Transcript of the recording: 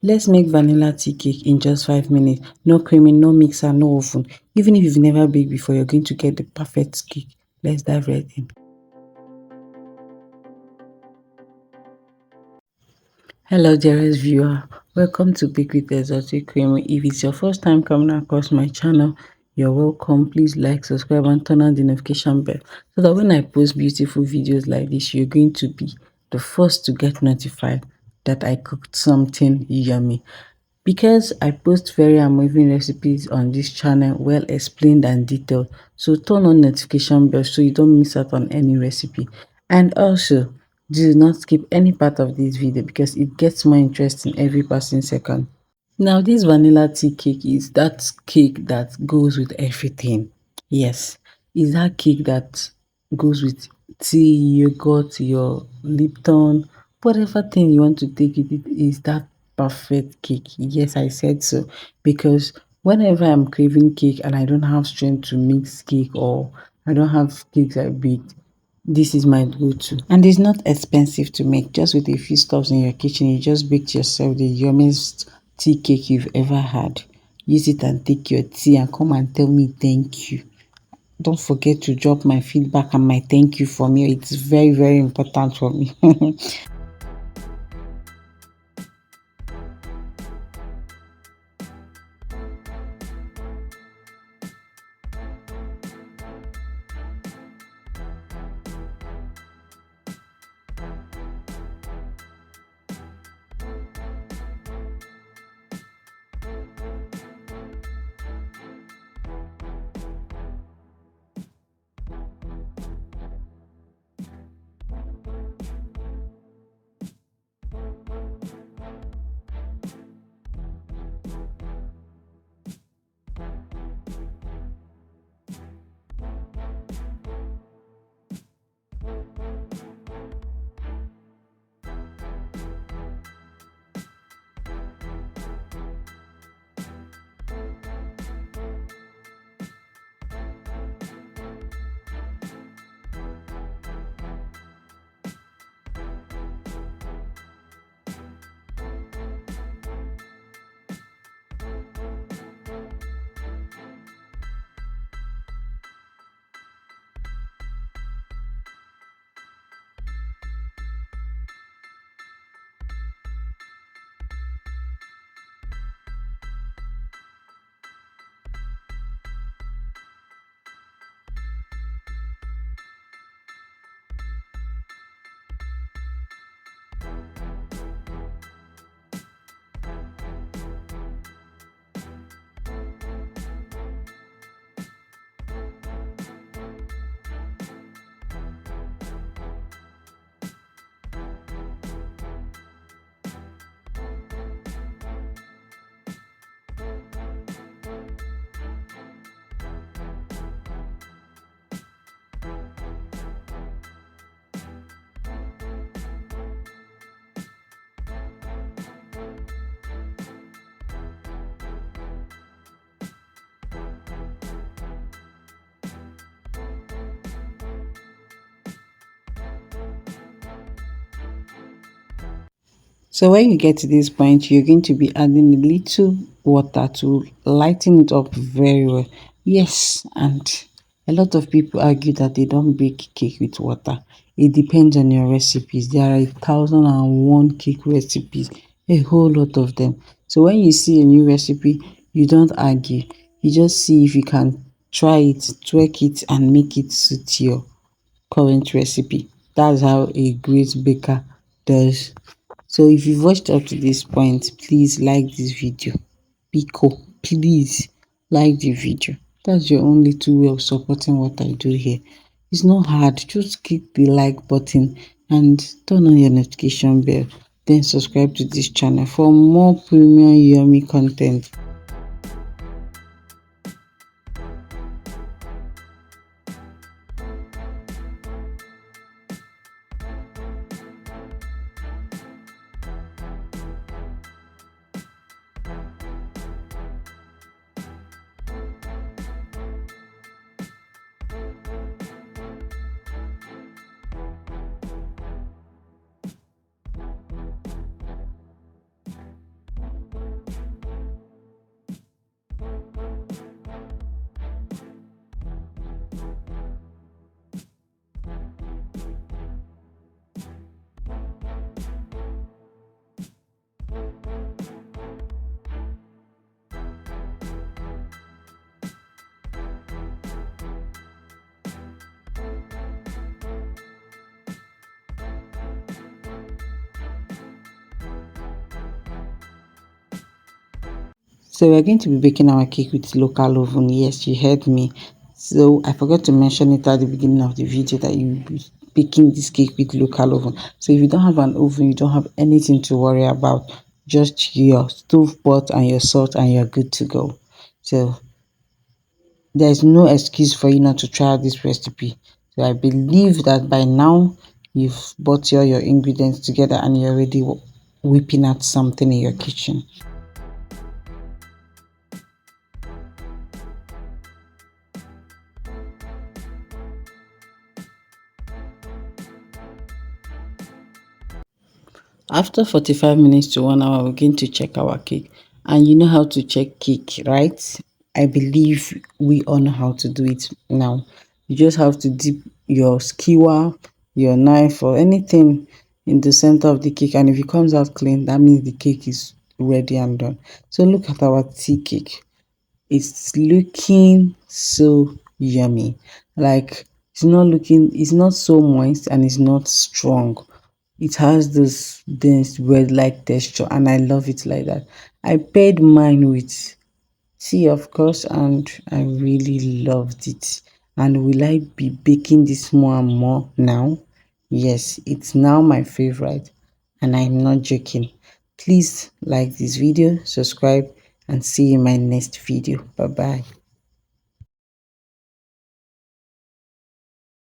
Let's make vanilla tea cake in just 5 minutes. No creaming, no mixer, no oven. Even if you've never baked before, you're going to get the perfect cake. Let's dive right in. Hello, dearest viewer. Welcome to Bake with Exotic Cream. If it's your first time coming across my channel, you're welcome. Please like, subscribe, and turn on the notification bell so that when I post beautiful videos like this, you're going to be the first to get notified that I cooked something yummy. Because I post very amazing recipes on this channel, well explained and detailed. So turn on notification bell so you don't miss out on any recipe. And also, do not skip any part of this video because it gets more interesting every passing second. Now, this vanilla tea cake is that cake that goes with everything. Yes, is that cake that goes with tea, yogurt, your Lipton, whatever thing you want to take it is that perfect cake. Yes, I said so because whenever I'm craving cake and I don't have strength to mix cake or I don't have cakes I baked, this is my go-to. And it's not expensive to make. Just with a few stuffs in your kitchen, you just baked yourself the yummiest tea cake you've ever had. Use it and take your tea and come and tell me thank you. Don't forget to drop my feedback and my thank you for me. It's very, very important for me. So when you get to this point, you're going to be adding a little water to lighten it up very well. Yes, and a lot of people argue that they don't bake cake with water. It depends on your recipes. There are 1,001 cake recipes, a whole lot of them. So when you see a new recipe, you don't argue. You just see if you can try it, tweak it, and make it suit your current recipe. That's how a great baker does. So if you've watched up to this point, please like this video. Pico, please like the video. That's your only two way of supporting what I do here. It's not hard. Just click the like button and turn on your notification bell. Then subscribe to this channel for more premium yummy content. So we're going to be baking our cake with local oven. Yes, you heard me. So I forgot to mention it at the beginning of the video that you be baking this cake with local oven. So if you don't have an oven, you don't have anything to worry about. Just your stove pot and your salt and you're good to go. So there's no excuse for you not to try out this recipe. So I believe that by now you've bought all your ingredients together and you're already whipping out something in your kitchen. After 45 minutes to 1 hour, we're going to check our cake. And you know how to check cake, right? I believe we all know how to do it now. You just have to dip your skewer, your knife, or anything in the center of the cake. And if it comes out clean, that means the cake is ready and done. So look at our tea cake. It's looking so yummy. Like it's not so moist and it's not strong. It has this dense bread like texture and I love it like that. I paired mine with tea, of course, and I really loved it. And will I be baking this more and more now? Yes, it's now my favorite, and I'm not joking. Please like this video, subscribe, and see you in my next video. Bye bye.